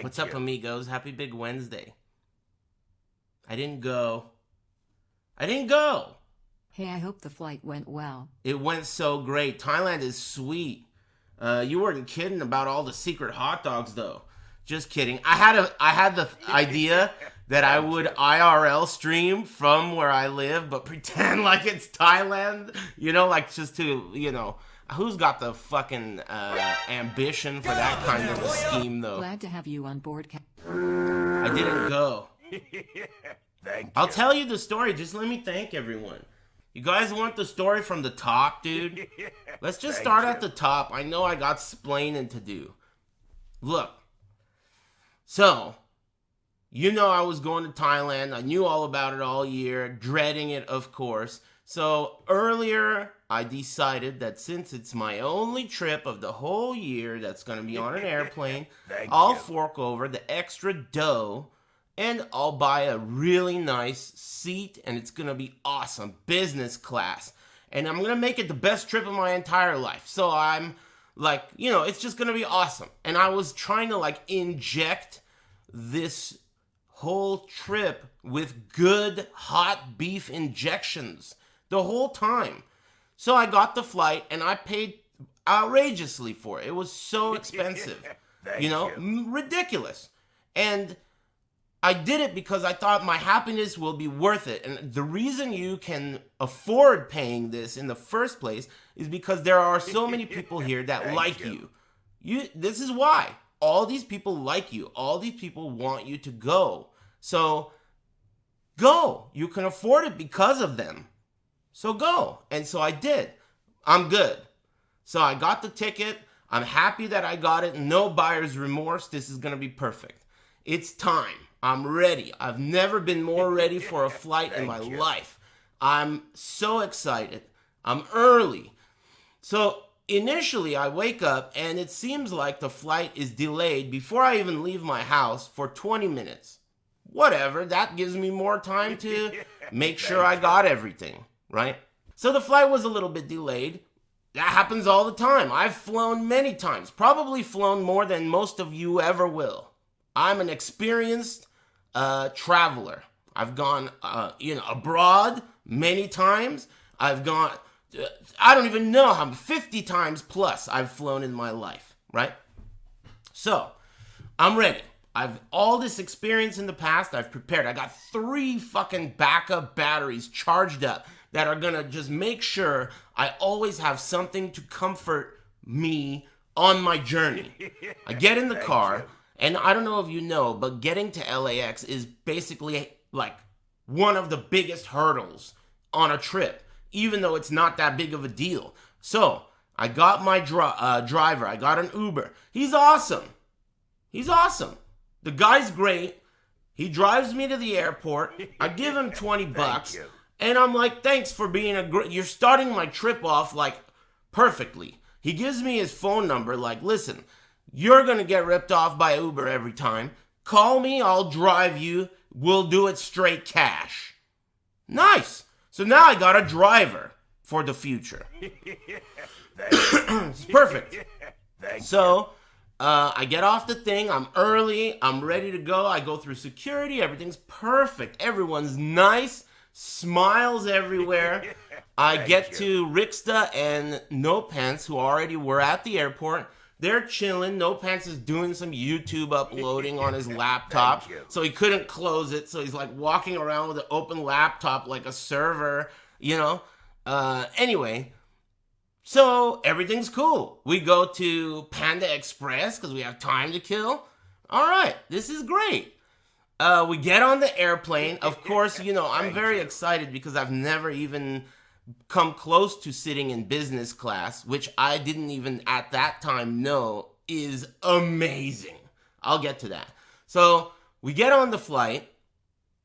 What's up, amigos? Happy Big Wednesday. I didn't go. Hey, I hope the flight went well. It went so great. Thailand is sweet. You weren't kidding about all the secret hot dogs, though. Just kidding. I had the idea that I would IRL stream from where I live, but pretend like it's Thailand. Like just to, who's got the fucking ambition for that kind of a scheme, though? Glad to have you on board. I didn't go. I'll tell you the story. Just let me thank everyone. You guys want the story from the top, dude? Let's just start at the top. I know I got splaining to do. Look. So, I was going to Thailand. I knew all about it all year. Dreading it, of course. So, earlier, I decided that since it's my only trip of the whole year that's going to be on an airplane, I'll fork over the extra dough and I'll buy a really nice seat, and it's going to be awesome. Business class. And I'm going to make it the best trip of my entire life. So I'm like, it's just going to be awesome. And I was trying to inject this whole trip with good hot beef injections the whole time. So I got the flight, and I paid outrageously for it. It was so expensive. Ridiculous. And I did it because I thought my happiness will be worth it. And the reason you can afford paying this in the first place is because there are so many people here that like you. This is why. All these people like you. All these people want you to go. So, go. You can afford it because of them. So go. And so I did. I'm good. So I got the ticket. I'm happy that I got it. No buyer's remorse. This is going to be perfect. It's time. I'm ready. I've never been more ready for a flight in my life. I'm so excited. I'm early. So initially I wake up and it seems like the flight is delayed before I even leave my house for 20 minutes. Whatever. That gives me more time to make sure I got everything, right? So the flight was a little bit delayed. That happens all the time. I've flown many times. Probably flown more than most of you ever will. I'm an experienced traveler. I've gone, abroad many times. I've gone, I don't even know how 50 times plus I've flown in my life, right? So, I'm ready. I've all this experience in the past. I've prepared. I got 3 fucking backup batteries charged up that are gonna just make sure I always have something to comfort me on my journey. I get in the car. And I don't know if you know, but getting to LAX is basically one of the biggest hurdles on a trip, even though it's not that big of a deal. So I got my driver. I got an Uber. He's awesome. The guy's great. He drives me to the airport. I give him $20. And I'm like, thanks for being you're starting my trip off perfectly. He gives me his phone number listen, you're going to get ripped off by Uber every time. Call me, I'll drive you. We'll do it straight cash. Nice. So now I got a driver for the future. It's perfect. So I get off the thing. I'm early. I'm ready to go. I go through security. Everything's perfect. Everyone's nice. Smiles everywhere. I get to Rixta and No Pants, who already were at the airport. They're chilling. No Pants is doing some YouTube uploading on his laptop. So he couldn't close it. So he's walking around with an open laptop like a server, Anyway, so everything's cool. We go to Panda Express because we have time to kill. All right, this is great. We get on the airplane. Of course, I'm very excited because I've never even come close to sitting in business class, which I didn't even at that time know is amazing. I'll get to that. So we get on the flight,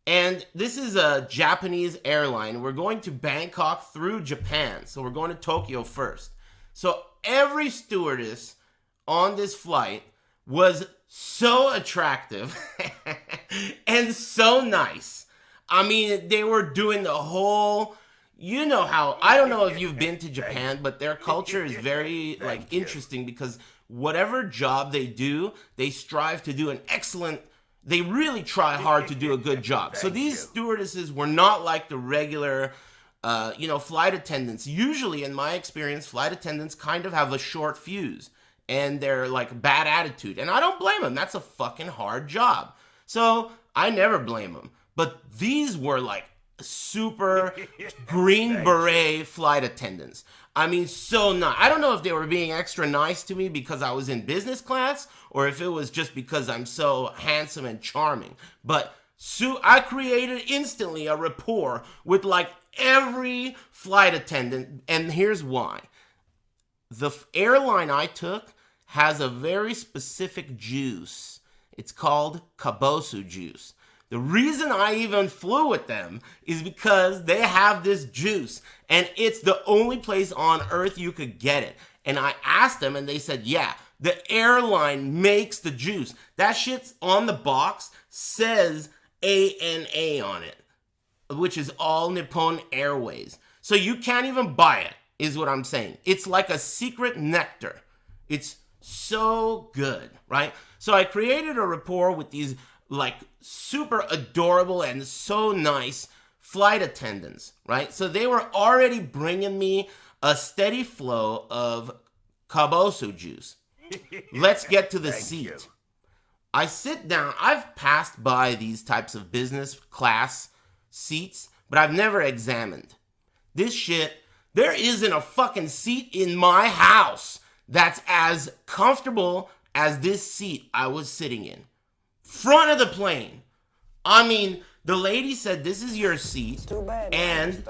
and this is a Japanese airline. We're going to Bangkok through Japan. So we're going to Tokyo first. So every stewardess on this flight was so attractive and so nice. I mean, they were doing the whole... I don't know if you've been to Japan, but their culture is very, interesting because whatever job they do, they strive to do an excellent, they really try hard to do a good job. So these stewardesses were not like the regular, flight attendants. Usually, in my experience, flight attendants kind of have a short fuse and they're like bad attitude. And I don't blame them. That's a fucking hard job. So I never blame them. But these were like super green beret flight attendants. I mean, so nice. I don't know if they were being extra nice to me because I was in business class or if it was just because I'm so handsome and charming. But I created instantly a rapport with like every flight attendant. And here's why. The airline I took has a very specific juice. It's called kabosu juice. The reason I even flew with them is because they have this juice and it's the only place on earth you could get it. And I asked them and they said, yeah, the airline makes the juice. That shit's on the box, says ANA on it, which is All Nippon Airways. So you can't even buy it, is what I'm saying. It's like a secret nectar. It's so good, right? So I created a rapport with these like super adorable and so nice flight attendants, right? So they were already bringing me a steady flow of kabosu juice. Let's get to the seat. I sit down. I've passed by these types of business class seats, but I've never examined. This shit, there isn't a fucking seat in my house that's as comfortable as this seat I was sitting in. Front of the plane. I mean, the lady said, this is your seat, and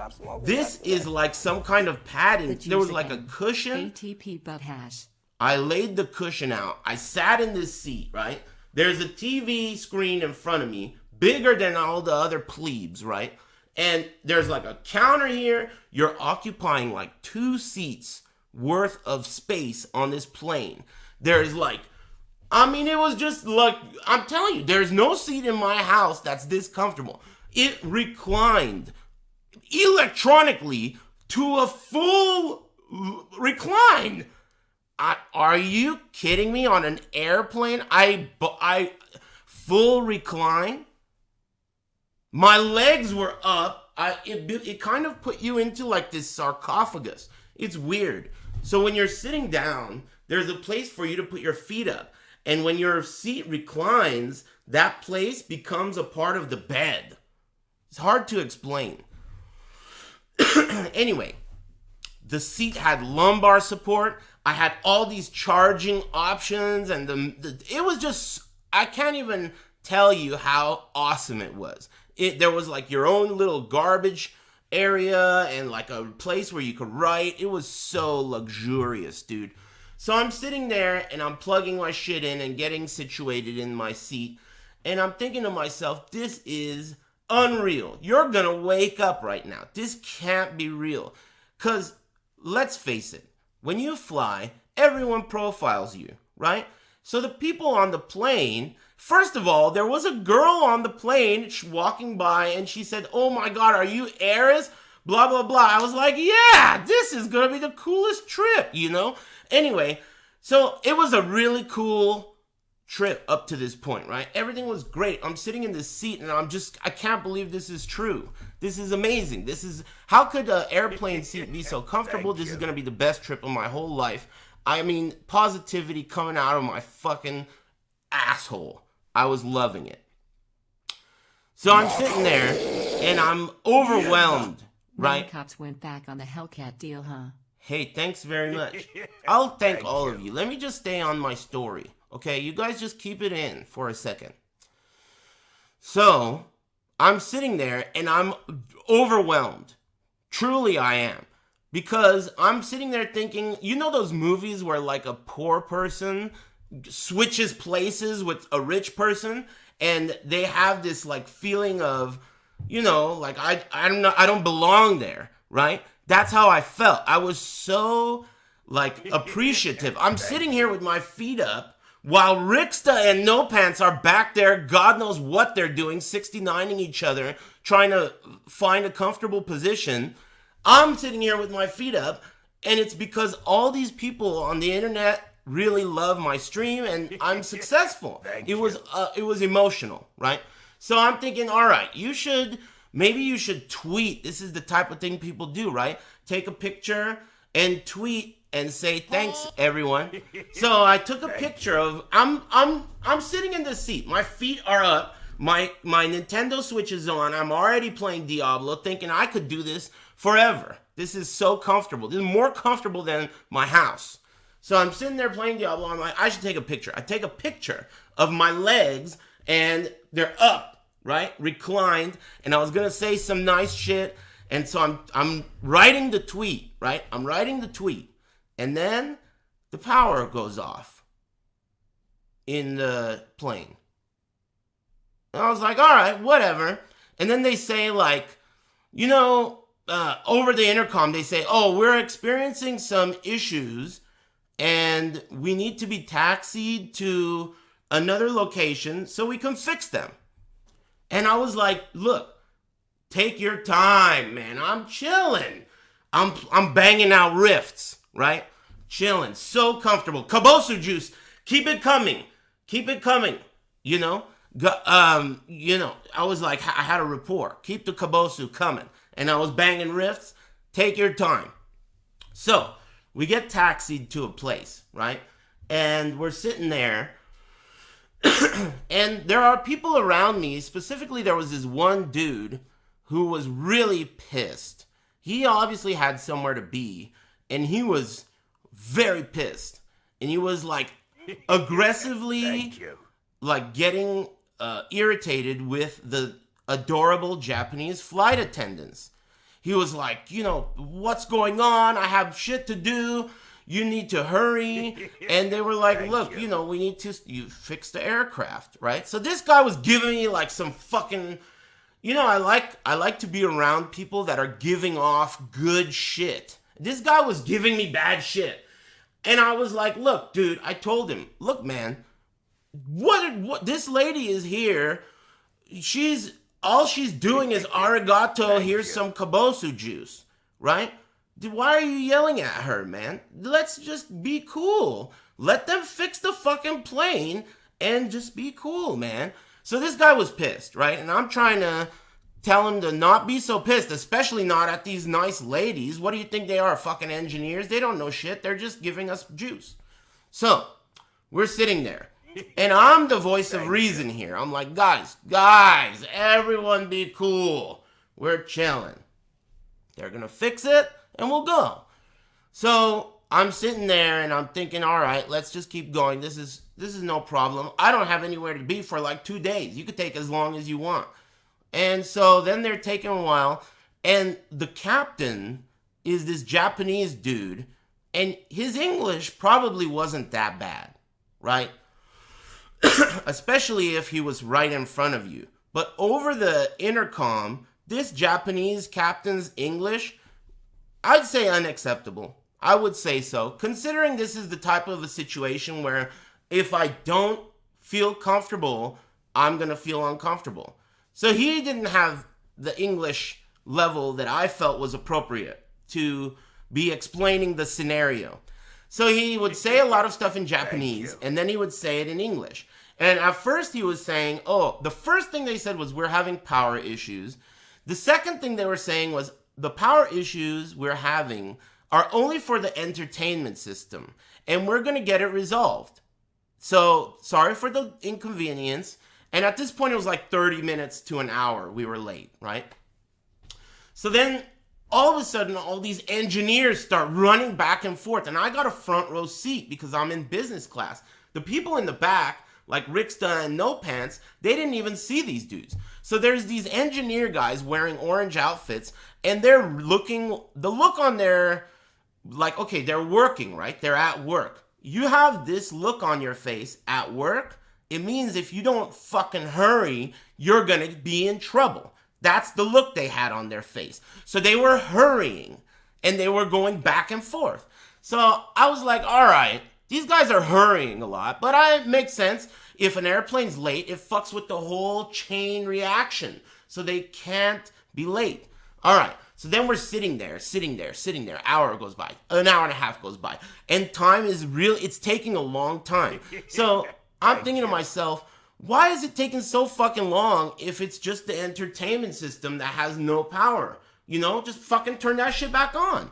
this is like some kind of padding. There was like a cushion. ATP butt hash. I laid the cushion out. I sat in this seat, right? There's a TV screen in front of me, bigger than all the other plebes, right? And there's like a counter here. You're occupying like 2 seats worth of space on this plane. There's like, I mean, it was just like, I'm telling you, there's no seat in my house that's this comfortable. It reclined electronically to a full recline. Are you kidding me? On an airplane, I full recline. My legs were up. It kind of put you into like this sarcophagus. It's weird. So when you're sitting down, there's a place for you to put your feet up. And when your seat reclines, that place becomes a part of the bed. It's hard to explain. Anyway, the seat had lumbar support. I had all these charging options, and it was just, I can't even tell you how awesome it was. There was like your own little garbage area and like a place where you could write. It was so luxurious, dude. So I'm sitting there and I'm plugging my shit in and getting situated in my seat. And I'm thinking to myself, this is unreal. You're gonna wake up right now. This can't be real. Because let's face it, when you fly, everyone profiles you, right? So the people on the plane, first of all, there was a girl on the plane walking by and she said, oh my God, are you Aris? Blah, blah, blah. I was like, yeah, this is gonna be the coolest trip, you know? Anyway, so it was a really cool trip up to this point, right? Everything was great. I'm sitting in this seat and I can't believe this is true. This is amazing. How could an airplane seat be so comfortable? This is going to be the best trip of my whole life. I mean, positivity coming out of my fucking asshole. I was loving it. So I'm sitting there and I'm overwhelmed, right? Cops went back on the Hellcat deal, huh? Hey, thanks very much. I'll thank all of you. Let me just stay on my story. Okay, you guys just keep it in for a second. So, I'm sitting there and I'm overwhelmed. Truly I am. Because I'm sitting there thinking, you know those movies where like a poor person switches places with a rich person and they have this like feeling of, you know, like I don't belong there, right? That's how I felt. I was so like appreciative. I'm sitting here with my feet up while Rixta and No Pants are back there, God knows what they're doing, 69ing each other, trying to find a comfortable position. I'm sitting here with my feet up, and it's because all these people on the internet really love my stream and I'm successful. Thank it was emotional, right? So I'm thinking, all right, maybe you should tweet. This is the type of thing people do, right? Take a picture and tweet and say thanks, everyone. So I took a picture of I'm sitting in the seat. My feet are up. My Nintendo Switch is on. I'm already playing Diablo, thinking I could do this forever. This is so comfortable. This is more comfortable than my house. So I'm sitting there playing Diablo. I'm like, I should take a picture. I take a picture of my legs and they're up, right? Reclined. And I was gonna say some nice shit. And so I'm writing the tweet, right? I'm writing the tweet. And then the power goes off in the plane. And I was like, all right, whatever. And then they say, like, over the intercom, they say, oh, we're experiencing some issues and we need to be taxied to another location so we can fix them. And I was like, look, take your time, man. I'm chilling. I'm banging out riffs, right? Chilling. So comfortable. Kabosu juice. Keep it coming. Keep it coming. I was like, I had a rapport. Keep the kabosu coming. And I was banging riffs. Take your time. So we get taxied to a place, right? And we're sitting there. And there are people around me. Specifically, there was this one dude who was really pissed. He obviously had somewhere to be. And he was very pissed. And he was like aggressively like getting irritated with the adorable Japanese flight attendants. He was like, what's going on? I have shit to do. You need to hurry. And they were like, look, we need to fix the aircraft, right? So this guy was giving me like some fucking, I like to be around people that are giving off good shit. This guy was giving me bad shit. And I was like, look, dude, I told him, look, man, what this lady is here. All she's doing is arigato, here's some kabosu juice, right? Why are you yelling at her, man? Let's just be cool. Let them fix the fucking plane and just be cool, man. So this guy was pissed, right? And I'm trying to tell him to not be so pissed, especially not at these nice ladies. What do you think they are, fucking engineers? They don't know shit. They're just giving us juice. So we're sitting there. And I'm the voice of reason here. I'm like, guys, everyone be cool. We're chilling. They're going to fix it and we'll go. So I'm sitting there and I'm thinking, all right, let's just keep going. This is no problem. I don't have anywhere to be for like 2 days. You could take as long as you want. And so then they're taking a while. And the captain is this Japanese dude. And his English probably wasn't that bad, right? Especially if he was right in front of you. But over the intercom, this Japanese captain's English, I'd say unacceptable. I would say so. Considering this is the type of a situation where if I don't feel comfortable, I'm going to feel uncomfortable. So he didn't have the English level that I felt was appropriate to be explaining the scenario. So he would say a lot of stuff in Japanese, and then he would say it in English. And at first he was saying, the first thing they said was, we're having power issues. The second thing they were saying was, the power issues we're having are only for the entertainment system, and we're going to get it resolved. So, sorry for the inconvenience. And at this point, it was like 30 minutes to an hour we were late, right? So then, all of a sudden, all these engineers start running back and forth. And I got a front row seat because I'm in business class. The people in the back, like Ricksta and No Pants, they didn't even see these dudes. So there's these engineer guys wearing orange outfits, and they're the look on their, like, okay, they're working, right? They're at work. You have this look on your face at work, it means if you don't fucking hurry, you're gonna be in trouble. That's the look they had on their face. So they were hurrying, and they were going back and forth. So I was like, all right, these guys are hurrying a lot, but it makes sense. If an airplane's late, it fucks with the whole chain reaction. So they can't be late. All right. So then we're sitting there. Hour goes by. An hour and a half goes by. And time is it's taking a long time. So I'm thinking to myself, why is it taking so fucking long if it's just the entertainment system that has no power? You know, just fucking turn that shit back on.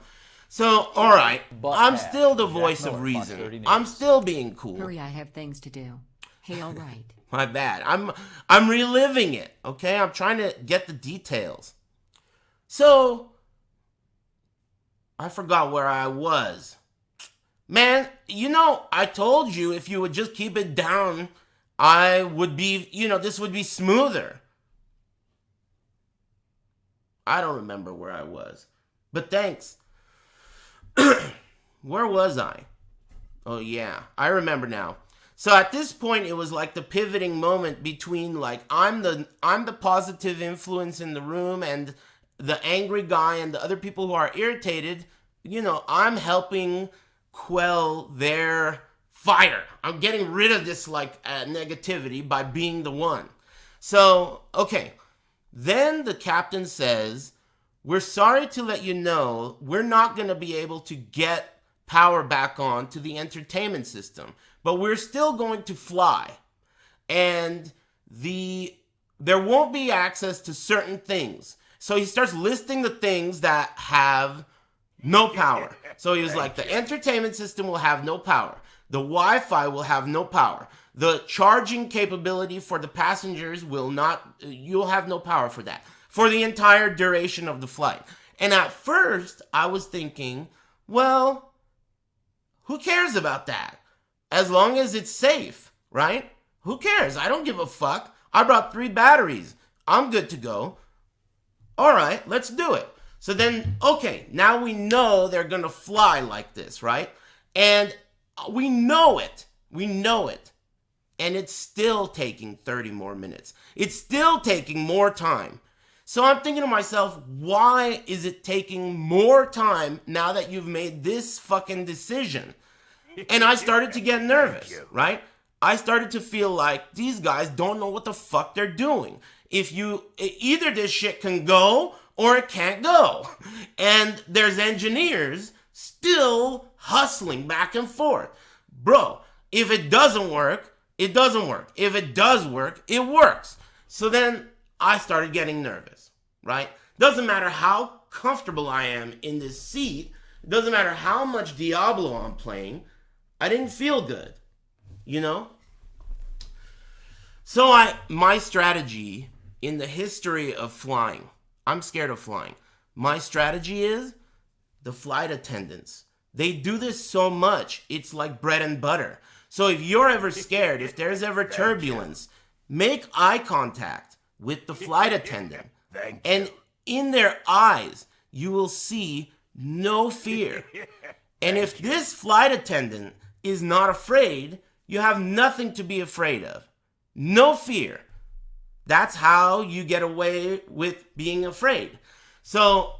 So, all right, I'm still the voice of reason. I'm still being cool. Hurry, I have things to do. Hey, all right. My bad. I'm reliving it, okay? I'm trying to get the details. So, I forgot where I was. Man, you know, I told you if you would just keep it down, I would be, this would be smoother. I don't remember where I was. But thanks. Where was I? Oh yeah, I remember now. So at this point, it was like the pivoting moment between like I'm the positive influence in the room and the angry guy and the other people who are irritated. I'm helping quell their fire. I'm getting rid of this like negativity by being the one. So okay, then the captain says, "We're sorry to let you know we're not going to be able to get power back on to the entertainment system, but we're still going to fly. And there won't be access to certain things." So he starts listing the things that have no power. So he was like, the entertainment system will have no power. The Wi-Fi will have no power. The charging capability for the passengers you'll have no power for that for the entire duration of the flight. And at first, I was thinking, well, who cares about that? As long as it's safe, right? Who cares? I don't give a fuck. I brought 3 batteries. I'm good to go. All right, let's do it. So then, okay, now we know they're going to fly like this, right? And we know it. And it's still taking 30 more minutes. It's still taking more time. So I'm thinking to myself, why is it taking more time now that you've made this fucking decision? And I started to get nervous, right? I started to feel like these guys don't know what the fuck they're doing. Either this shit can go or it can't go. And there's engineers still hustling back and forth. Bro, if it doesn't work, it doesn't work. If it does work, it works. So then I started getting nervous, right? Doesn't matter how comfortable I am in this seat. Doesn't matter how much Diablo I'm playing. I didn't feel good, So my strategy in the history of flying, I'm scared of flying. My strategy is the flight attendants. They do this so much, it's like bread and butter. So if you're ever scared, if there's ever turbulence, make eye contact with the flight attendant. And in their eyes, you will see no fear. And if this flight attendant is not afraid, you have nothing to be afraid of. No fear. That's how you get away with being afraid. So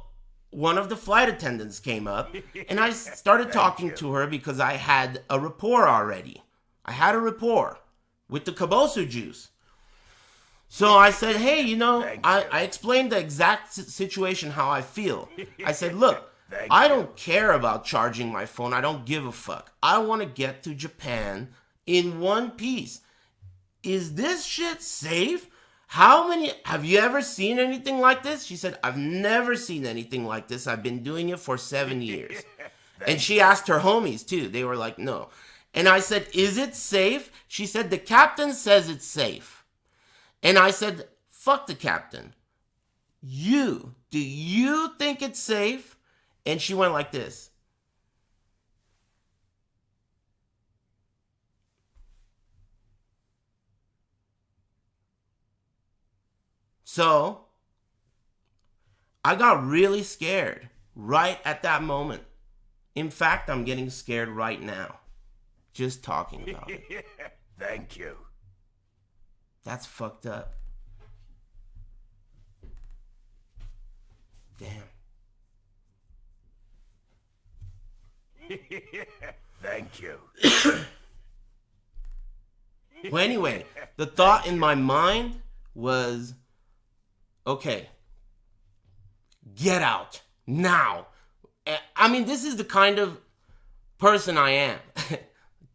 one of the flight attendants came up and I started talking to her because I had a rapport already. I had a rapport with the Kabosu juice. So I said, hey, I explained the exact situation how I feel. I said, look, I don't care about charging my phone. I don't give a fuck. I want to get to Japan in one piece. Is this shit safe? Have you ever seen anything like this? She said, I've never seen anything like this. I've been doing it for 7 years. And she asked her homies too. They were like, no. And I said, is it safe? She said, the captain says it's safe. And I said, fuck the captain. Do you think it's safe? And she went like this. So, I got really scared right at that moment. In fact, I'm getting scared right now. Just talking about it. Thank you. That's fucked up. Damn. Thank you. Well, anyway, the thought in my mind was, okay, Get out now. I mean, this is the kind of person I am.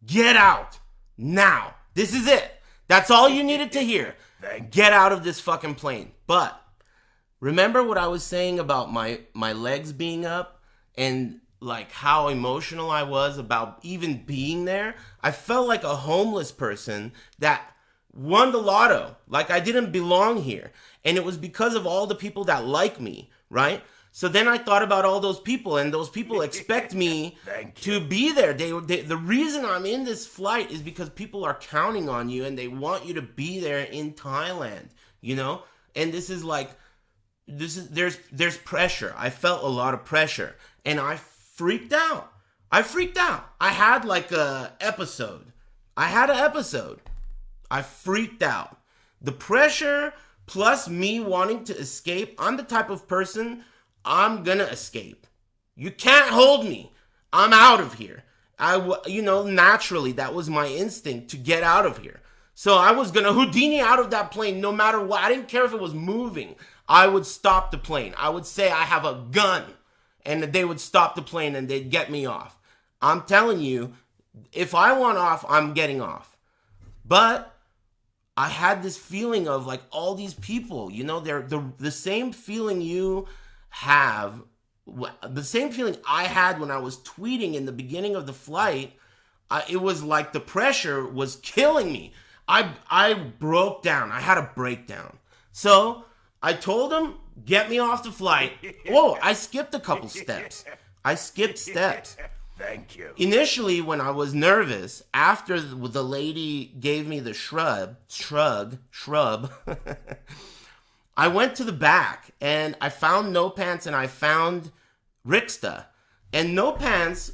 Get out now. This is it. That's all you needed to hear. Get out of this fucking plane. But remember what I was saying about my legs being up and like how emotional I was about even being there? I felt like a homeless person that won the lotto. Like I didn't belong here. And it was because of all the people that like me, right? So then I thought about all those people, and those people expect me to be there. The reason I'm in this flight is because people are counting on you, and they want you to be there in Thailand, you know? And there's pressure. I felt a lot of pressure, and I freaked out. I had like an episode. I freaked out. The pressure plus me wanting to escape. I'm the type of person, I'm gonna escape. You can't hold me. I'm out of here. Naturally, that was my instinct to get out of here. So I was gonna Houdini out of that plane no matter what. I didn't care if it was moving. I would stop the plane. I would say I have a gun, and they would stop the plane and they'd get me off. I'm telling you, if I want off, I'm getting off. But I had this feeling of like all these people, they're the same feeling you have, the same feeling I had when I was tweeting in the beginning of the flight. It was like the pressure was killing me. I broke down. I had a breakdown. So I told him, get me off the flight. Whoa, I skipped a couple steps. Thank you. Initially, when I was nervous, after the lady gave me the shrub, I went to the back and I found No Pants and I found Rixta. And No Pants,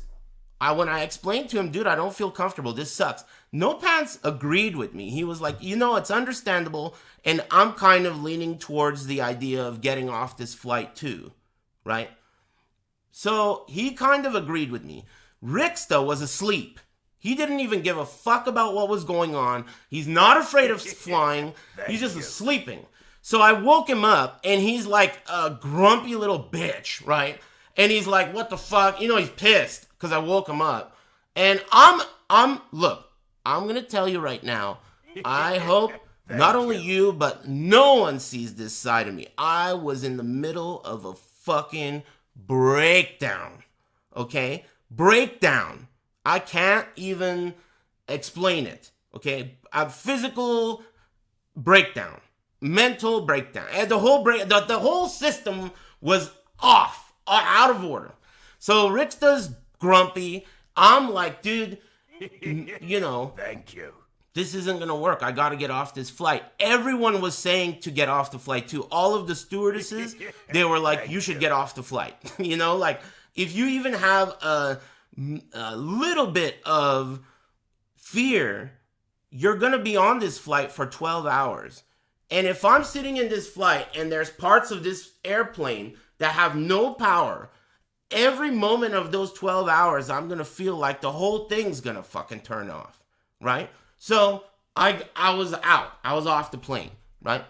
when I explained to him, dude, I don't feel comfortable. This sucks. No Pants agreed with me. He was like, it's understandable. And I'm kind of leaning towards the idea of getting off this flight too, right? So he kind of agreed with me. Rixta was asleep. He didn't even give a fuck about what was going on. He's not afraid of flying. He's just sleeping. So I woke him up, and he's like a grumpy little bitch, right? And he's like, what the fuck? He's pissed because I woke him up. And look, I'm going to tell you right now, I hope not only you, but no one sees this side of me. I was in the middle of a fucking breakdown, okay? Breakdown. I can't even explain it, okay? A physical breakdown, mental breakdown, and the whole system was off, out of order. So Rixta's grumpy. I'm like, dude, Thank you. this isn't going to work. I got to get off this flight. Everyone was saying to get off the flight too. All of the stewardesses, they were like, you should get off the flight. Like if you even have a little bit of fear, you're going to be on this flight for 12 hours. And if I'm sitting in this flight and there's parts of this airplane that have no power, every moment of those 12 hours, I'm going to feel like the whole thing's going to fucking turn off, right? So I was out. I was off the plane, right?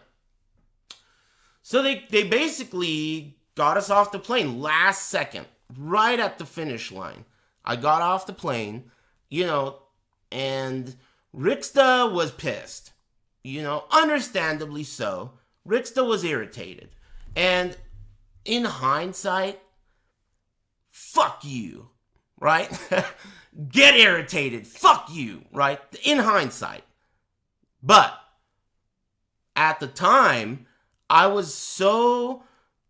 So they basically got us off the plane last second, right at the finish line. I got off the plane, and Rixta was pissed, understandably so. Rixta was irritated. And in hindsight, fuck you, right? Get irritated. Fuck you, right? In hindsight. But at the time, I was so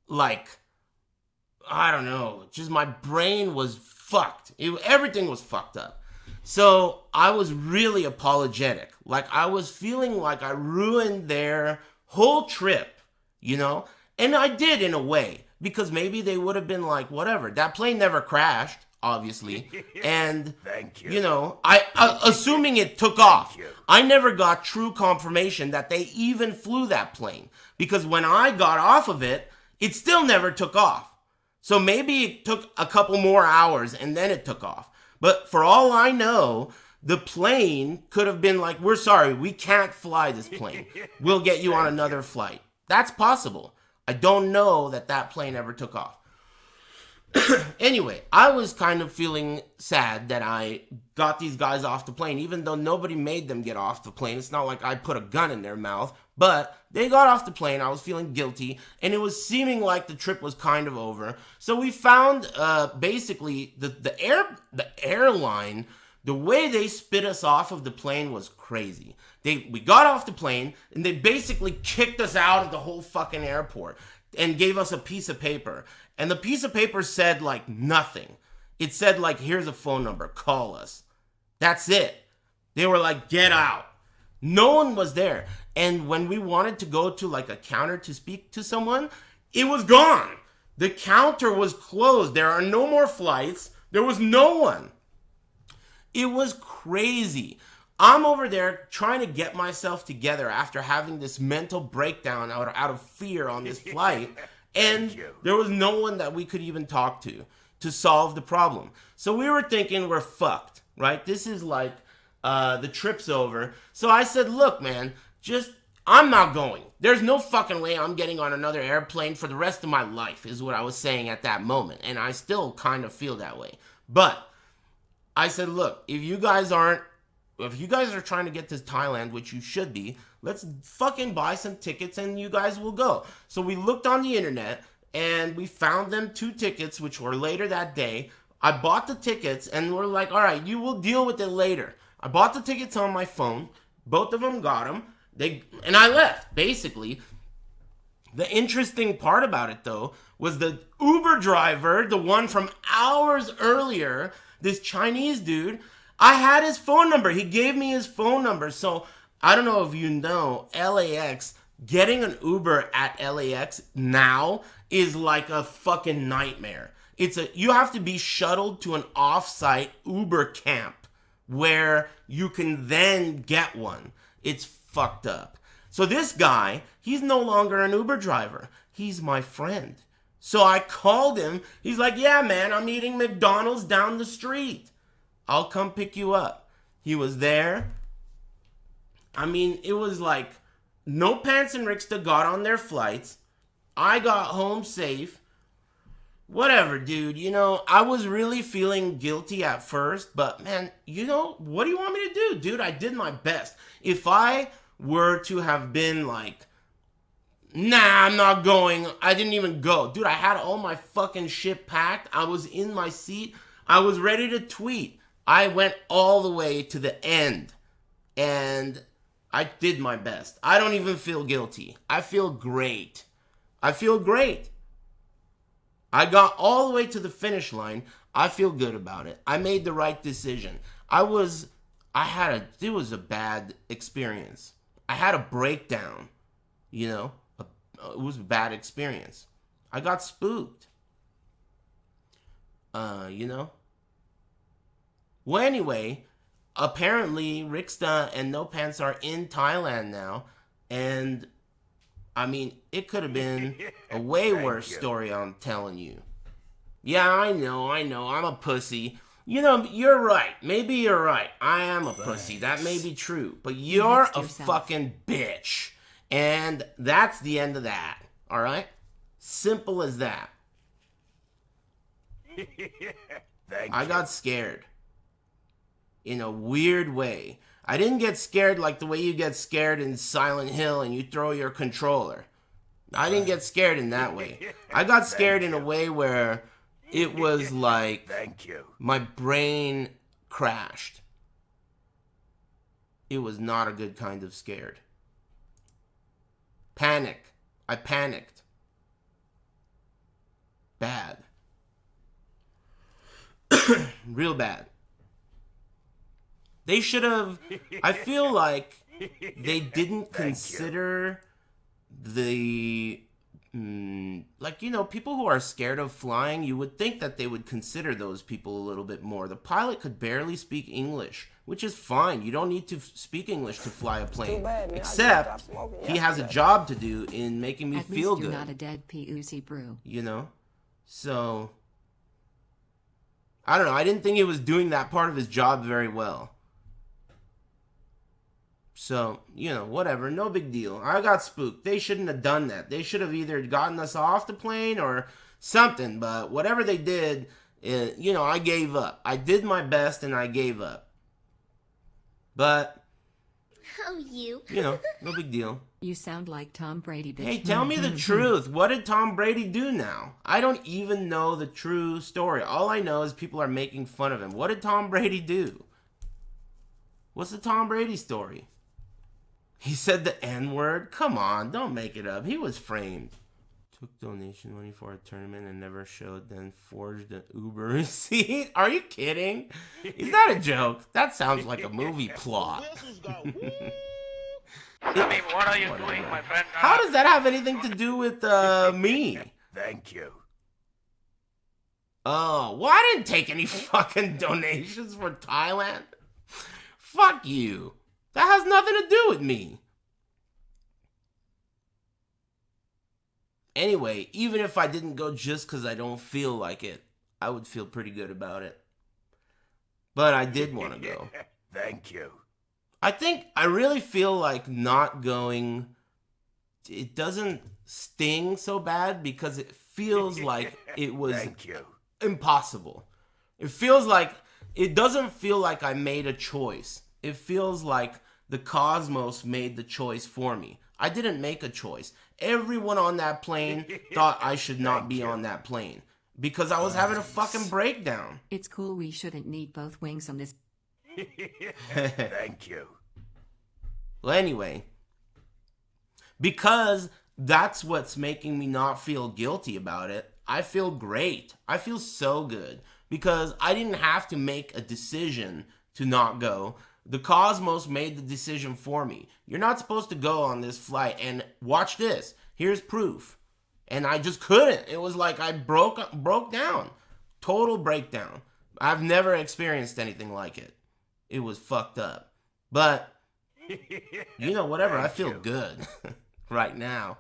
I don't know, just my brain was fucked. Everything was fucked up. So I was really apologetic. I was feeling like I ruined their whole trip, And I did in a way, because maybe they would have been like, whatever. That plane never crashed, obviously. And, Thank you. Assuming it took off. I never got true confirmation that they even flew that plane. Because when I got off of it, it still never took off. So maybe it took a couple more hours and then it took off. But for all I know, the plane could have been like, we're sorry, we can't fly this plane. We'll get you on another flight. That's possible. I don't know that that plane ever took off. Anyway, I was kind of feeling sad that I got these guys off the plane, even though nobody made them get off the plane. It's not like I put a gun in their mouth, but they got off the plane. I was feeling guilty, and it was seeming like the trip was kind of over. So we found basically the airline, the way they spit us off of the plane was crazy. We got off the plane, and they basically kicked us out of the whole fucking airport and gave us a piece of paper. And the piece of paper said, like, nothing. It said, like, here's a phone number. Call us. That's it. They were like, get out. No one was there. And when we wanted to go to, like, a counter to speak to someone, it was gone. The counter was closed. There are no more flights. There was no one. It was crazy. I'm over there trying to get myself together after having this mental breakdown out of fear on this flight. And there was no one that we could even talk to solve the problem. So we were thinking we're fucked, right? This is like the trip's over. So I said, look, man, I'm not going. There's no fucking way I'm getting on another airplane for the rest of my life, is what I was saying at that moment. And I still kind of feel that way. But I said, look, if you guys are trying to get to Thailand, which you should be, let's fucking buy some tickets and you guys will go. So we looked on the internet and we found them 2 tickets, which were later that day. I bought the tickets and we're like, all right, you will deal with it later. I bought the tickets on my phone. Both of them got them. And I left, basically. The interesting part about it, though, was the Uber driver, the one from hours earlier, this Chinese dude, I had his phone number. He gave me his phone number. So I don't know if you know, LAX, getting an Uber at LAX now is like a fucking nightmare. You have to be shuttled to an off-site Uber camp where you can then get one. It's fucked up. So this guy, he's no longer an Uber driver. He's my friend. So I called him. He's like, yeah, man, I'm eating McDonald's down the street. I'll come pick you up. He was there. I mean, it was like No Pants and Ricksta got on their flights. I got home safe. Whatever, dude. You know, I was really feeling guilty at first, but man, you know, what do you want me to do? Dude, I did my best. If I were to have been like, nah, I'm not going, I didn't even go. Dude, I had all my fucking shit packed. I was in my seat. I was ready to tweet. I went all the way to the end, and I did my best. I don't even feel guilty. I feel great. I feel great. I got all the way to the finish line. I feel good about it. I made the right decision. It was a bad experience. I had a breakdown, you know. It was a bad experience. I got spooked. You know. Well, anyway, apparently Ricksta and No Pants are in Thailand now, and I mean, it could have been a way worse story, I'm telling you. Yeah, I know, I'm a pussy. You know, you're right. Maybe you're right. I am a pussy. That may be true. But you're a fucking bitch. And that's the end of that. Alright? Simple as that. I got scared. In a weird way. I didn't get scared like the way you get scared in Silent Hill and you throw your controller. I didn't get scared in that way. I got scared in a way where it was like my brain crashed. It was not a good kind of scared. Panic. I panicked. Bad. Real bad. They should have, I feel like they didn't consider like, you know, people who are scared of flying, you would think that they would consider those people a little bit more. The pilot could barely speak English, which is fine. You don't need to speak English to fly a plane. Except he has a job to do in making me feel good. At least you're not a dead PUC brew. You know? So, I don't know. I didn't think he was doing that part of his job very well. So, whatever, no big deal. I got spooked. They shouldn't have done that. They should have either gotten us off the plane or something, but whatever they did, I gave up. I did my best and I gave up. But, no big deal. You sound like Tom Brady, bitch. Hey, tell me the truth. What did Tom Brady do now? I don't even know the true story. All I know is people are making fun of him. What did Tom Brady do? What's the Tom Brady story? He said the N-word? Come on, don't make it up. He was framed. Took donation money for a tournament and never showed, then forged an Uber receipt? Are you kidding? Is that a joke? That sounds like a movie plot. I mean, what are you doing, my friend? How does that have anything to do with me? Thank you. Oh, well, I didn't take any fucking donations for Thailand. Fuck you. That has nothing to do with me. Anyway, even if I didn't go just because I don't feel like it, I would feel pretty good about it. But I did want to go. Thank you. I really feel like not going, it doesn't sting so bad because it feels like it was impossible. It doesn't feel like I made a choice. It feels like the cosmos made the choice for me. I didn't make a choice. Everyone on that plane thought I should not be on that plane because I was having a fucking breakdown. It's cool, we shouldn't need both wings on this. Thank you. Well, anyway, because that's what's making me not feel guilty about it, I feel great. I feel so good because I didn't have to make a decision to not go. The cosmos made the decision for me. You're not supposed to go on this flight, and watch this. Here's proof. And I just couldn't. It was like I broke down. Total breakdown. I've never experienced anything like it. It was fucked up. But, whatever. I feel good right now.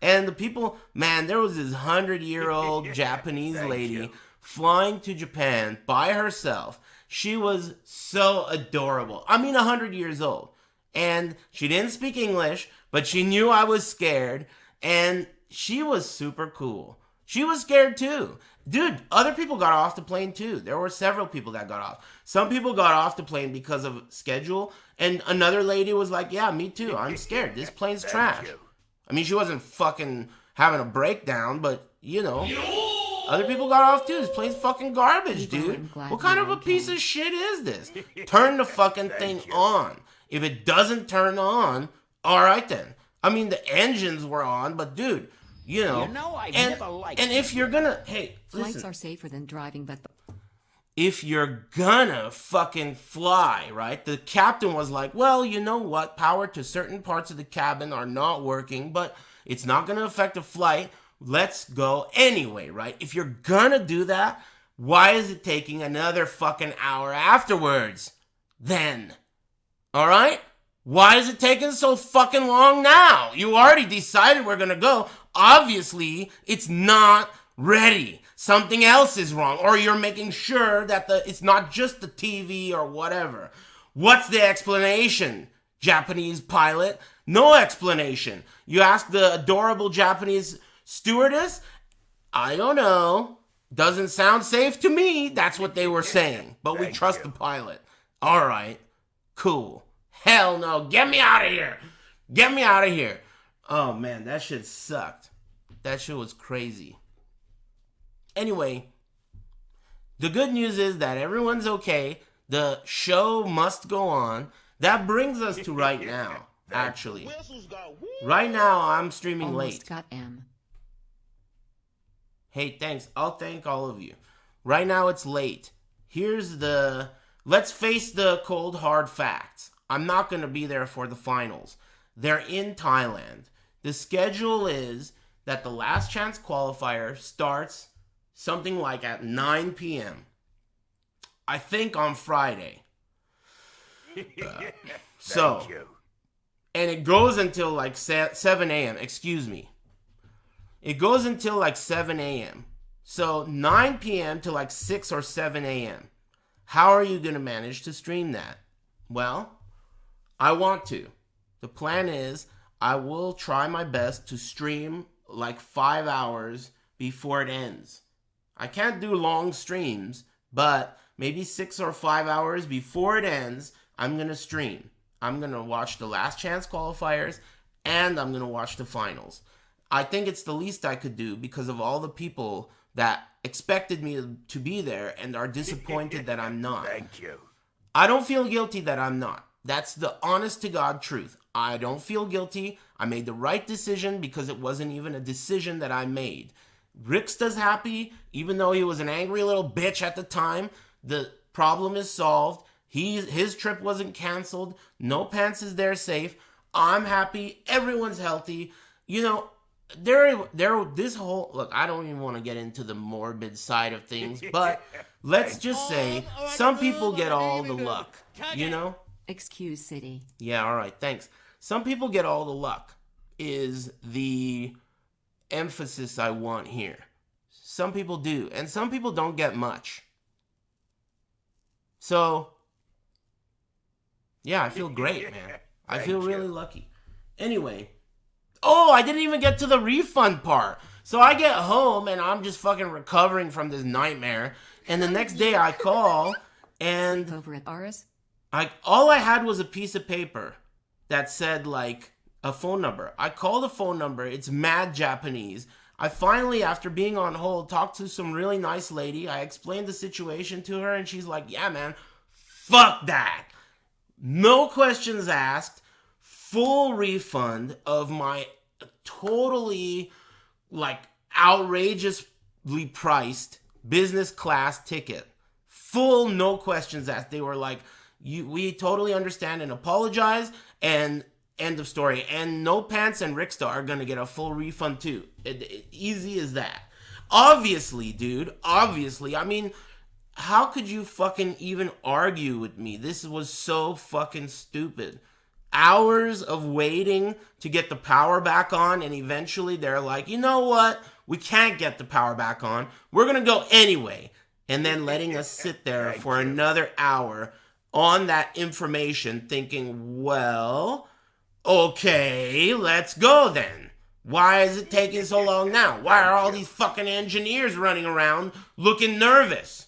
And the people, man, there was this 100-year-old Japanese lady flying to Japan by herself. She was so adorable. I mean, 100 years old. And she didn't speak English, but she knew I was scared. And she was super cool. She was scared too. Dude, other people got off the plane too. There were several people that got off. Some people got off the plane because of schedule. And another lady was like, yeah, me too. I'm scared. This plane's trash. I mean, she wasn't fucking having a breakdown, but, other people got off too. This plane's fucking garbage, dude. What kind of a piece of shit is this? Turn the fucking thing on. If it doesn't turn on, all right then. I mean, the engines were on, but dude, and if you're gonna, hey, Flights listen, are safer than driving, but if you're gonna fucking fly, right? The captain was like, well, you know what? Power to certain parts of the cabin are not working, but it's not gonna affect the flight. Let's go anyway, right? If you're gonna do that, why is it taking another fucking hour afterwards? Then, all right? Why is it taking so fucking long now? You already decided we're gonna go. Obviously, it's not ready. Something else is wrong. Or you're making sure that it's not just the TV or whatever. What's the explanation, Japanese pilot? No explanation. You ask the adorable Japanese stewardess? I don't know. Doesn't sound safe to me. That's what they were saying. But we trust the pilot. All right. Cool. Hell no. Get me out of here. Get me out of here. Oh, man. That shit sucked. That shit was crazy. Anyway, the good news is that everyone's okay. The show must go on. That brings us to right now, actually. Right now, I'm streaming late. almost got M. Hey, thanks. I'll thank all of you. Right now, it's late. Let's face the cold, hard facts. I'm not going to be there for the finals. They're in Thailand. The schedule is that the last chance qualifier starts something like at 9 p.m. I think on Friday. Thank you. And it goes until like 7 a.m. Excuse me. It goes until like 7 a.m. So 9 p.m. to like 6 or 7 a.m. How are you going to manage to stream that? Well, I want to. The plan is I will try my best to stream like 5 hours before it ends. I can't do long streams, but maybe 6 or 5 hours before it ends, I'm going to stream. I'm going to watch the last chance qualifiers and I'm going to watch the finals. I think it's the least I could do because of all the people that expected me to be there and are disappointed that I'm not. Thank you. I don't feel guilty that I'm not. That's the honest to God truth. I don't feel guilty. I made the right decision because it wasn't even a decision that I made. Ricksta's happy, even though he was an angry little bitch at the time. The problem is solved. His trip wasn't canceled. No Pants is there safe. I'm happy. Everyone's healthy. You know, this whole, look, I don't even want to get into the morbid side of things, but let's just say some people get all the luck, you know? Excuse City. Yeah, all right, thanks. Some people get all the luck is the emphasis I want here. Some people do, and some people don't get much. So, yeah, I feel great, man. I feel really lucky. Anyway, I didn't even get to the refund part. So I get home and I'm just fucking recovering from this nightmare. And the next day I call and Over at Aris? all I had was a piece of paper that said like a phone number. I called the phone number. It's mad Japanese. I finally, after being on hold, talked to some really nice lady. I explained the situation to her and she's like, yeah, man, fuck that. No questions asked. Full refund of my totally like outrageously priced business class ticket. Full, no questions asked. They were like, we totally understand and apologize, and end of story. And No Pants and Ricksta are gonna get a full refund too. Easy as that. Obviously, dude. Obviously. I mean, how could you fucking even argue with me? This was so fucking stupid. Hours of waiting to get the power back on, and eventually they're like, you know what? We can't get the power back on. We're gonna go anyway. And then letting us sit there for another hour on that information thinking, well, okay, let's go then. Why is it taking so long now? Why are all these fucking engineers running around looking nervous?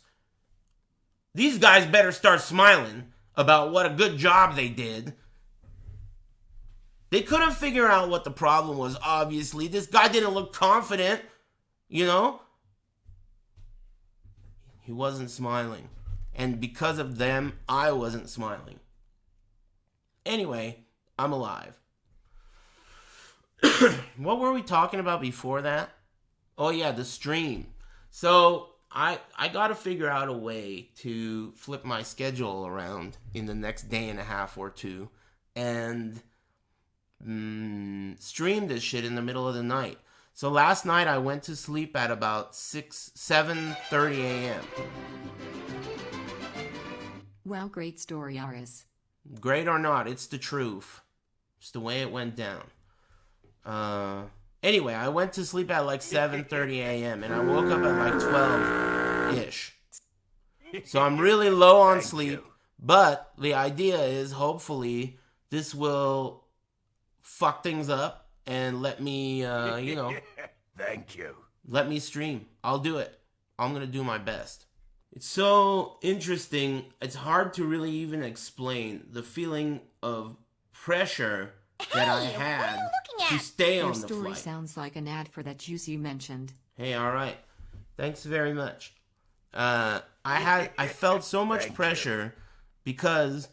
These guys better start smiling about what a good job they did. They couldn't figure out what the problem was, obviously. This guy didn't look confident, you know? He wasn't smiling. And because of them, I wasn't smiling. Anyway, I'm alive. What were we talking about before that? Oh yeah, the stream. So I got to figure out a way to flip my schedule around in the next day and a half or two and stream this shit in the middle of the night. So last night I went to sleep at about 7:30 a.m. Wow, great story, Aris. Great or not, it's the truth. It's the way it went down. Anyway, I went to sleep at like 7:30 a.m. and I woke up at like 12-ish. So I'm really low on sleep, but the idea is hopefully this will fuck things up and let me, Thank you. let me stream. I'll do it. I'm going to do my best. It's so interesting. It's hard to really even explain the feeling of pressure that I had to stay on Your the story flight. sounds like an ad for that juice you mentioned. Hey, all right. Thanks very much. I felt so much pressure because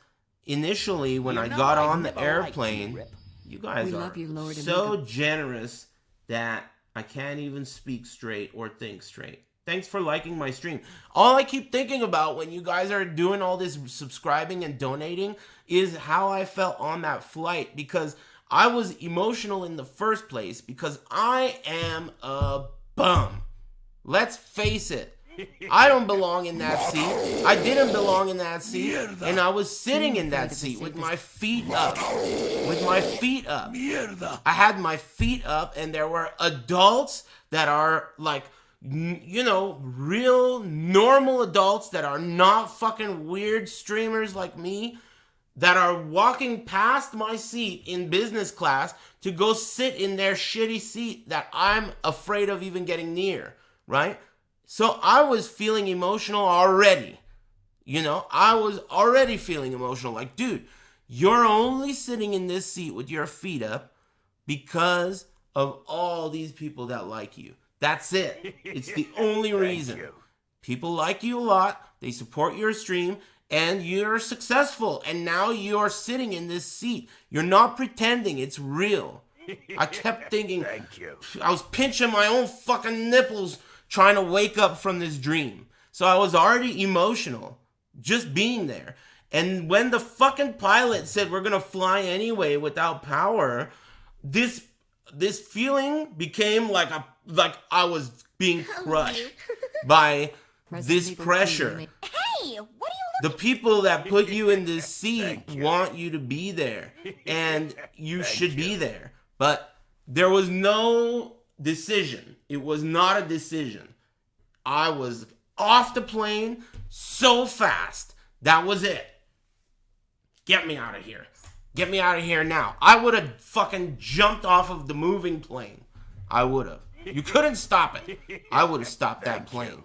initially when I got on the airplane, you guys We are love you, Lord so Amigo. generous that I can't even speak straight or think straight. Thanks for liking my stream. All I keep thinking about when you guys are doing all this subscribing and donating is how I felt on that flight, because I was emotional in the first place because I am a bum. Let's face it. I don't belong in that seat. I didn't belong in that seat. And I was sitting in that seat with my feet up. With my feet up. I had my feet up and there were adults that are like, you know, real normal adults that are not fucking weird streamers like me. that are walking past my seat in business class to go sit in their shitty seat that I'm afraid of even getting near, right? So I was feeling emotional already. You know, I was already feeling emotional. Like, dude, you're only sitting in this seat with your feet up because of all these people that like you. That's it. It's the only reason. People like you a lot. They support your stream. And you're successful. And now you're sitting in this seat. You're not pretending. It's real. I kept thinking. Thank you. I was pinching my own fucking nipples trying to wake up from this dream. So I was already emotional just being there. And when the fucking pilot said we're going to fly anyway without power, this feeling became like I was being crushed by this pressure. Hey, what are you The people that put you in this seat want you to be there, and you should be there. But there was no decision. It was not a decision. I was off the plane so fast. That was it. Get me out of here. Get me out of here now. I would have fucking jumped off of the moving plane. I would have. You couldn't stop it. I would have stopped that plane.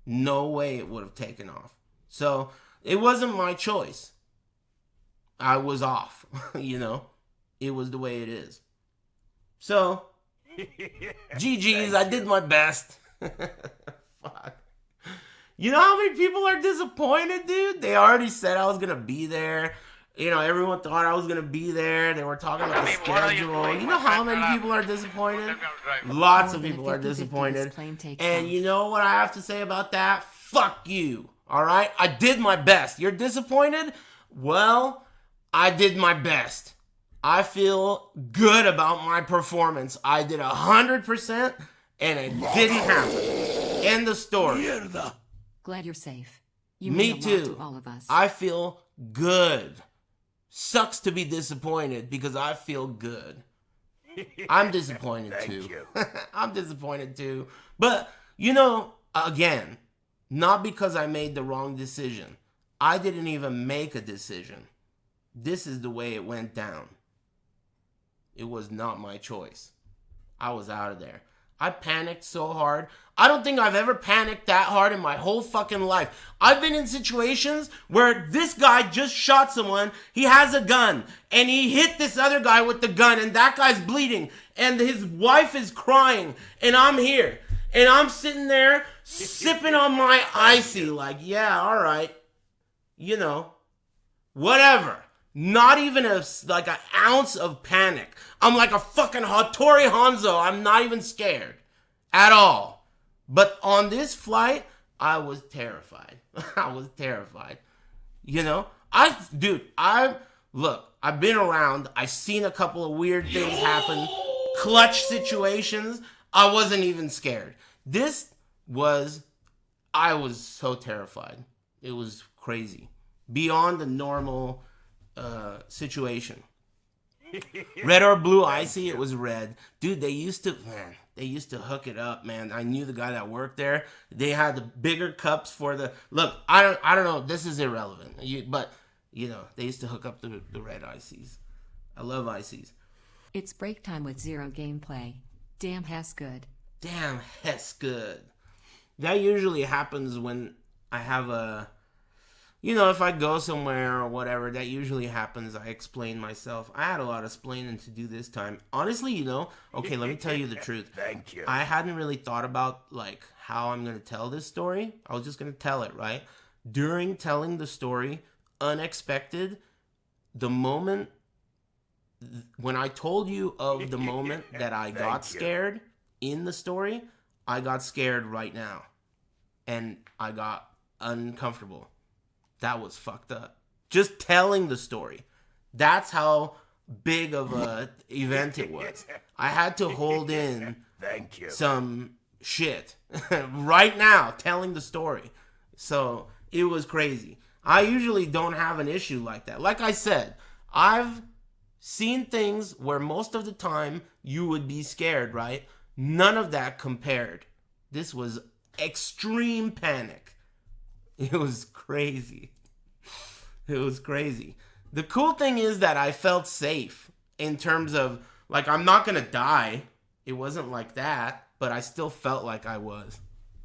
No way it would have taken off. So it wasn't my choice. I was off, you know. It was the way it is. So, GG's, I did my best. Fuck. You know how many people are disappointed, dude? They already said I was going to be there. You know, everyone thought I was going to be there. They were talking about the schedule. You know how many people are disappointed? Lots of people are disappointed. And you know what I have to say about that? Fuck you. All right? I did my best. You're disappointed? Well, I did my best. I feel good about my performance. I did 100% and it didn't happen. End the story. Glad you're safe. You Me mean a lot too. to all of us. I feel good. Sucks to be disappointed because I feel good. I'm disappointed too. I'm disappointed too. But, you know, again, not because I made the wrong decision. I didn't even make a decision. This is the way it went down. It was not my choice. I was out of there. I panicked so hard. I don't think I've ever panicked that hard in my whole fucking life. I've been in situations where this guy just shot someone. He has a gun. And he hit this other guy with the gun. And that guy's bleeding. And his wife is crying. And I'm here. And I'm sitting there sipping on my icy. Like, yeah, all right. You know, whatever. Not even an ounce of panic. I'm like a fucking Hattori Hanzo. I'm not even scared at all. But on this flight, I was terrified. I was terrified. You know, I've been around. I've seen a couple of weird things happen. Clutch situations. I wasn't even scared. I was so terrified. It was crazy. Beyond the normal situation. Red or blue icy, it was red. Dude, they used to hook it up, man. I knew the guy that worked there. They had the bigger cups for the, look, I don't know, this is irrelevant. But, you know, they used to hook up the red ices. I love ices. It's break time with zero gameplay. Damn Hess good. Damn Hess good. That usually happens when I have a, you know, if I go somewhere or whatever, that usually happens. I explain myself. I had a lot of explaining to do this time. Honestly, you know, okay, let me tell you the truth. Thank you. I hadn't really thought about, like, how I'm going to tell this story. I was just going to tell it, right? During telling the story, unexpected, the moment, when I told you of the moment that I got scared in the story, I got scared right now. And I got uncomfortable. That was fucked up. Just telling the story. That's how big of a event it was. I had to hold in some shit right now telling the story. So it was crazy. I usually don't have an issue like that. Like I said, I've seen things where most of the time you would be scared, right? None of that compared. This was extreme panic. It was crazy. It was crazy. The cool thing is that I felt safe in terms of, like, I'm not gonna die. It wasn't like that, but I still felt like I was,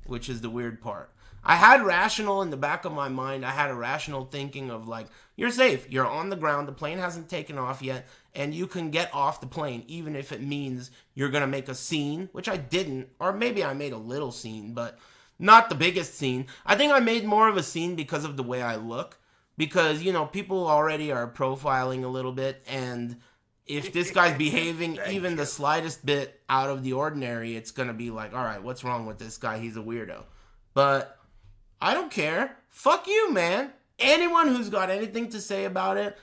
which is the weird part. I had rational in the back of my mind. I had a rational thinking of, like, you're safe. You're on the ground. The plane hasn't taken off yet, and you can get off the plane, even if it means you're gonna make a scene, which I didn't, or maybe I made a little scene, but not the biggest scene. I think I made more of a scene because of the way I look. Because, you know, people already are profiling a little bit, and if this guy's behaving even the slightest bit out of the ordinary, it's going to be like, all right, what's wrong with this guy? He's a weirdo. But I don't care. Fuck you, man. Anyone who's got anything to say about it,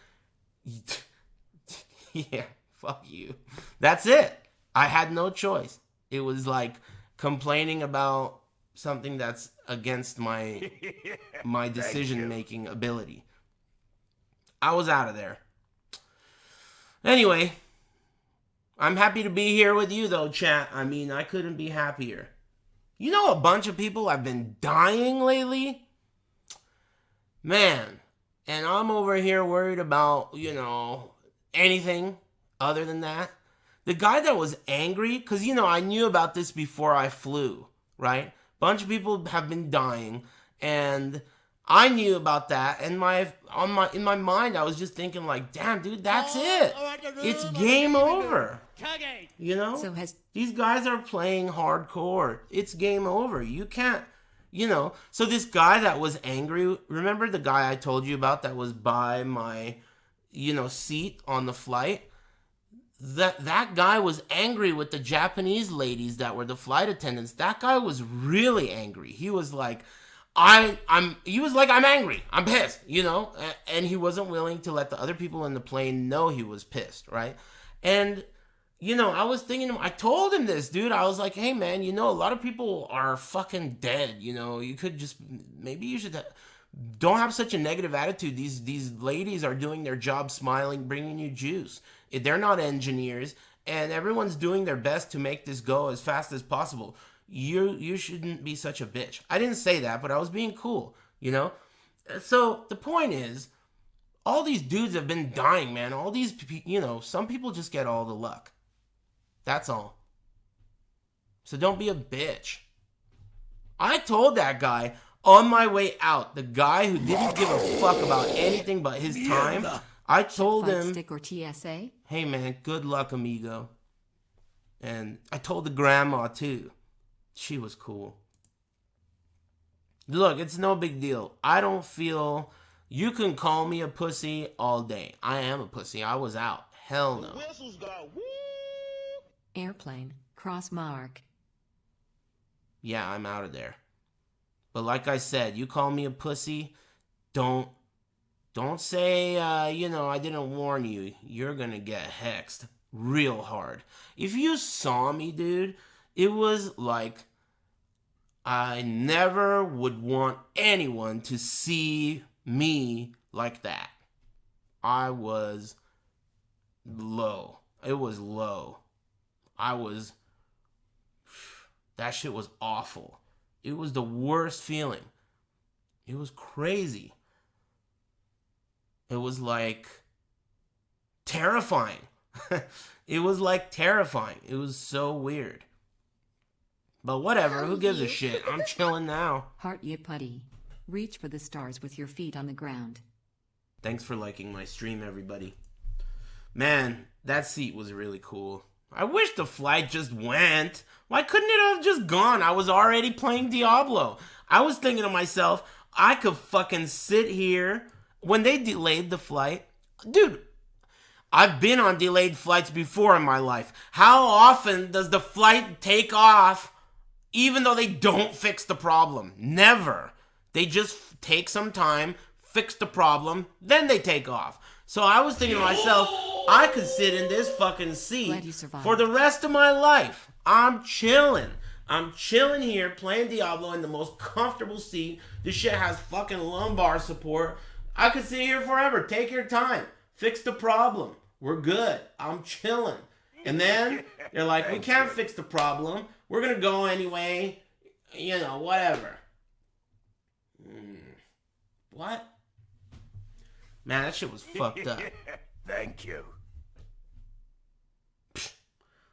yeah, fuck you. That's it. I had no choice. It was like complaining about something that's against my decision-making ability. I was out of there. Anyway, I'm happy to be here with you, though, chat. I mean, I couldn't be happier. You know, a bunch of people have been dying lately? Man, and I'm over here worried about, you know, anything other than that. The guy that was angry, because, you know, I knew about this before I flew, right? Bunch of people have been dying, and I knew about that, and in my mind, I was just thinking, like, damn, dude, that's it. It's game over. You know? So these guys are playing hardcore. It's game over. You can't, you know. So this guy that was angry, remember the guy I told you about that was by my, you know, seat on the flight? That guy was angry with the Japanese ladies that were the flight attendants. That guy was really angry. He was like, I'm angry. I'm pissed, you know? And he wasn't willing to let the other people in the plane know he was pissed, right? And, you know, I was thinking, I told him this, dude. I was like, hey, man, you know, a lot of people are fucking dead, you know? You could just, maybe you should, don't have such a negative attitude. These ladies are doing their job, smiling, bringing you juice. They're not engineers, and everyone's doing their best to make this go as fast as possible. You shouldn't be such a bitch. I didn't say that, but I was being cool, you know? So the point is, all these dudes have been dying, man. All these, you know, some people just get all the luck. That's all. So don't be a bitch. I told that guy on my way out, the guy who didn't give a fuck about anything but his time, I told him, stick or TSA? hey man, good luck, amigo. And I told the grandma too. She was cool. Look, it's no big deal. I don't feel, you can call me a pussy all day. I am a pussy. I was out. Hell no. Airplane, cross mark. Yeah, I'm out of there. But like I said, you call me a pussy, don't say, you know, I didn't warn you. You're gonna get hexed real hard. If you saw me, dude, it was like I never would want anyone to see me like that. I was low. It was low. That shit was awful. It was the worst feeling. It was crazy. It was like terrifying. It was like terrifying. It was so weird. But whatever, who gives a shit? I'm chilling now. Heart ya putty. Reach for the stars with your feet on the ground. Thanks for liking my stream, everybody. Man, that seat was really cool. I wish the flight just went. Why couldn't it have just gone? I was already playing Diablo. I was thinking to myself, I could fucking sit here. When they delayed the flight, dude, I've been on delayed flights before in my life. How often does the flight take off even though they don't fix the problem? Never. They just take some time, fix the problem, then they take off. So I was thinking to myself, I could sit in this fucking seat for the rest of my life. I'm chilling. I'm chilling here playing Diablo in the most comfortable seat. This shit has fucking lumbar support. I could sit here forever. Take your time. Fix the problem. We're good. I'm chilling. And then they're like, we can't fix the problem. We're going to go anyway. You know, whatever. What? Man, that shit was fucked up. Thank you.